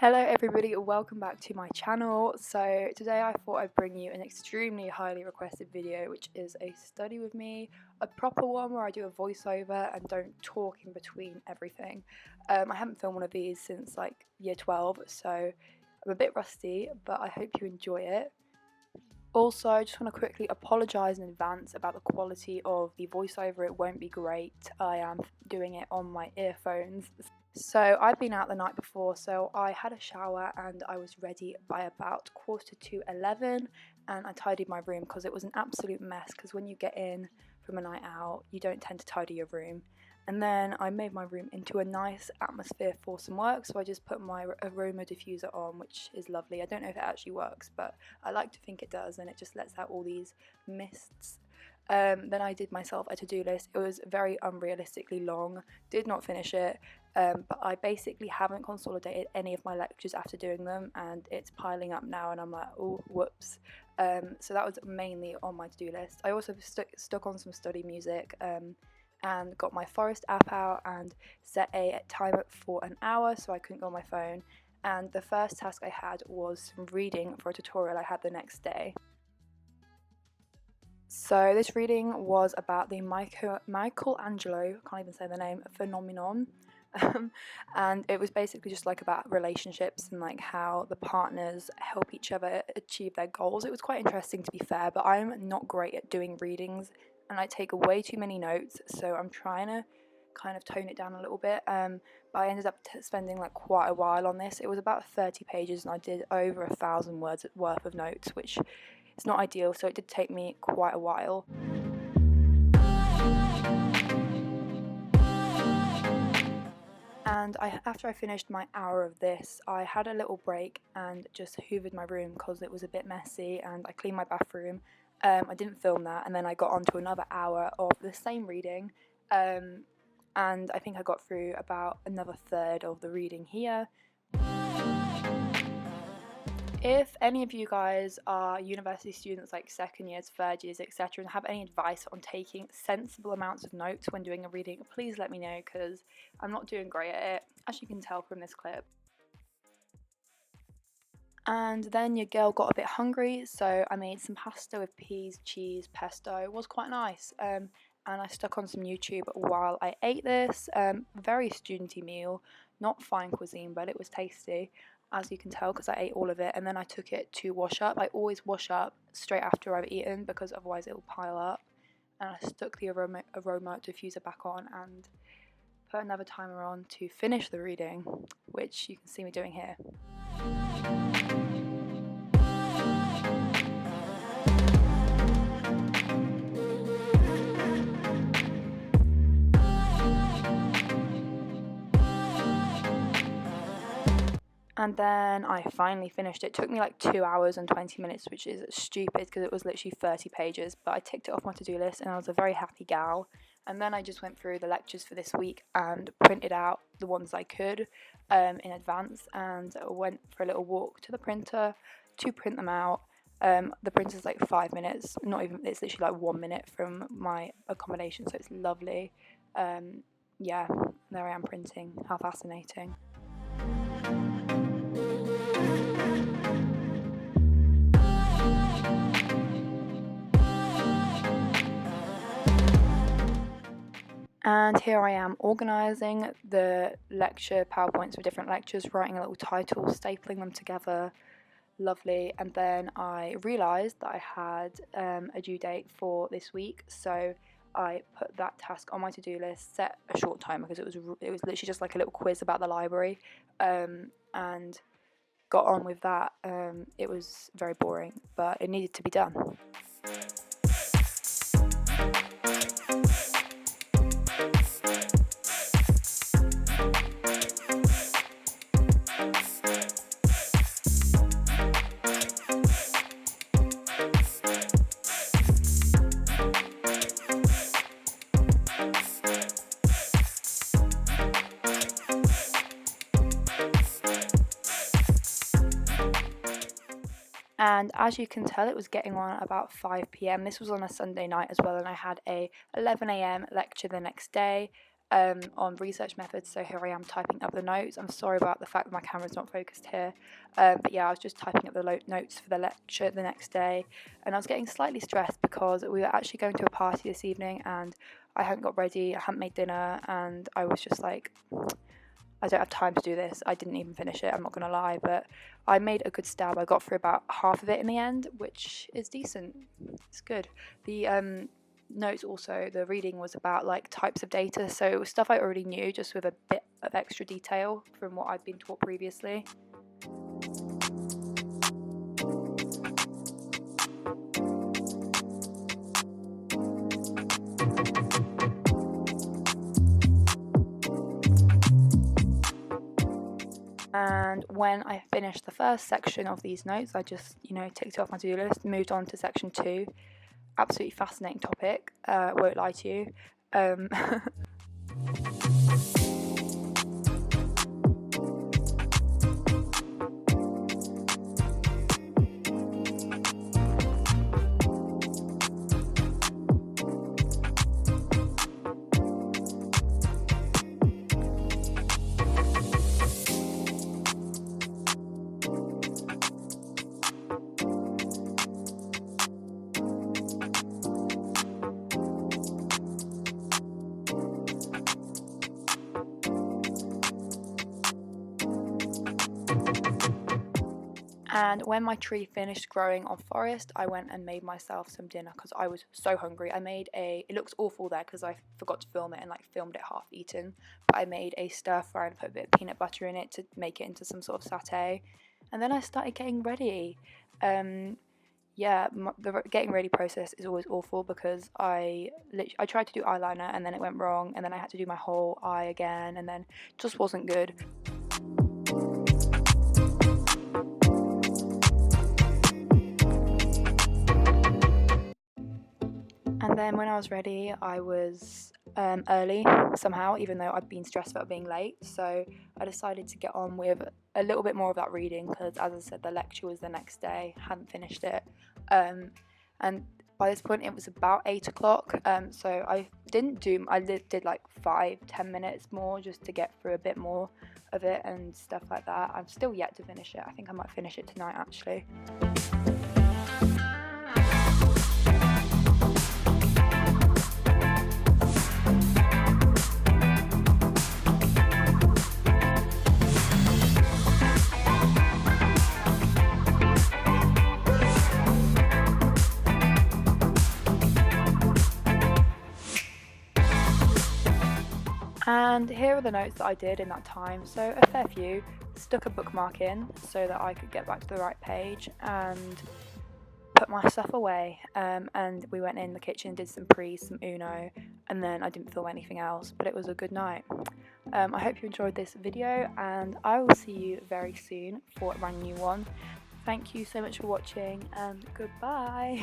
Hello everybody, welcome back to my channel. So today I thought I'd bring you an extremely highly requested video, which is a study with me, a proper one where I do a voiceover and don't talk in between everything. I haven't filmed one of these since like year 12, so I'm a bit rusty, but I hope you enjoy it. Also, I just want to quickly apologise in advance about the quality of the voiceover. It won't be great. I am doing it on my earphones. So I'd been out the night before, so I had a shower and I was ready by about 11:15, and I tidied my room because it was an absolute mess, because when you get in from a night out you don't tend to tidy your room. And then I made my room into a nice atmosphere for some work, so I just put my aroma diffuser on, which is lovely. I don't know if it actually works, but I like to think it does, and it just lets out all these mists. Then I did myself a to-do list. It was very unrealistically long, did not finish it, but I basically haven't consolidated any of my lectures after doing them, and it's piling up now and I'm like, oh whoops. So that was mainly on my to-do list. I also stuck on some study music, and got my Forest app out and set a timer for an hour so I couldn't go on my phone. And the first task I had was some reading for a tutorial I had the next day. So this reading was about the Michelangelo, can't even say the name, phenomenon. And it was basically just like about relationships and like how the partners help each other achieve their goals. It was quite interesting, to be fair, but I'm not great at doing readings and I take way too many notes, so I'm trying to kind of tone it down a little bit. But I ended up spending like quite a while on this. It was about 30 pages and I did over 1,000 words worth of notes, which is not ideal, so it did take me quite a while. And after I finished my hour of this, I had a little break and just hoovered my room because it was a bit messy, and I cleaned my bathroom. I didn't film that, and then I got on to another hour of the same reading, and I think I got through about another third of the reading here. If any of you guys are university students, like second years, third years, etc., and have any advice on taking sensible amounts of notes when doing a reading, please let me know, because I'm not doing great at it, as you can tell from this clip. And then your girl got a bit hungry, so I made some pasta with peas, cheese, pesto. It was quite nice. And I stuck on some YouTube while I ate this. Very studenty meal, not fine cuisine, but it was tasty, as you can tell, because I ate all of it. And then I took it to wash up. I always wash up straight after I've eaten, because otherwise it will pile up. And I stuck the aroma diffuser back on and put another timer on to finish the reading, which you can see me doing here. And then I finally finished it. It took me like 2 hours and 20 minutes, which is stupid because it was literally 30 pages, but I ticked it off my to-do list and I was a very happy gal. And then I just went through the lectures for this week and printed out the ones I could in advance, and went for a little walk to the printer to print them out. The printer's like 5 minutes, not even, it's literally like 1 minute from my accommodation, so it's lovely. Yeah, there I am printing. How fascinating. And here I am organising the lecture PowerPoints for different lectures, writing a little title, stapling them together, lovely. And then I realised that I had a due date for this week, so I put that task on my to-do list, set a short timer because it was literally just like a little quiz about the library, and got on with that. It was very boring, but it needed to be done. And as you can tell, it was getting on at about 5 p.m. This was on a Sunday night as well, and I had a 11 a.m. lecture the next day. on research methods, so here I am typing up the notes. I'm sorry about the fact that my camera's not focused here, but yeah, I was just typing up the notes for the lecture the next day, and I was getting slightly stressed because we were actually going to a party this evening and I hadn't got ready, I hadn't made dinner, and I was just like, I don't have time to do this. I didn't even finish it, I'm not gonna lie, but I made a good stab. I got through about half of it in the end, which is decent. It's good. The notes also, the reading was about like types of data, so it was stuff I already knew, just with a bit of extra detail from what I'd been taught previously. And when I finished the first section of these notes, I just, ticked it off my to-do list, moved on to section 2. Absolutely fascinating topic, won't lie to you. And when my tree finished growing on forest, I went and made myself some dinner because I was so hungry. It looks awful there because I forgot to film it and filmed it half eaten, but I made a stir fry and put a bit of peanut butter in it to make it into some sort of satay. And then I started getting ready. The getting ready process is always awful because I tried to do eyeliner and then it went wrong, and then I had to do my whole eye again, and then it just wasn't good. And then when I was ready, I was early somehow, even though I'd been stressed about being late. So I decided to get on with a little bit more of that reading because, as I said, the lecture was the next day, hadn't finished it. And by this point, it was about 8 o'clock. So I did like 5-10 minutes more just to get through a bit more of it and stuff like that. I'm still yet to finish it. I think I might finish it tonight, actually. And here are the notes that I did in that time, so a fair few. Stuck a bookmark in so that I could get back to the right page and put my stuff away. And we went in the kitchen, did some Uno, and then I didn't film anything else, but it was a good night. I hope you enjoyed this video, and I will see you very soon for a brand new one. Thank you so much for watching, and goodbye.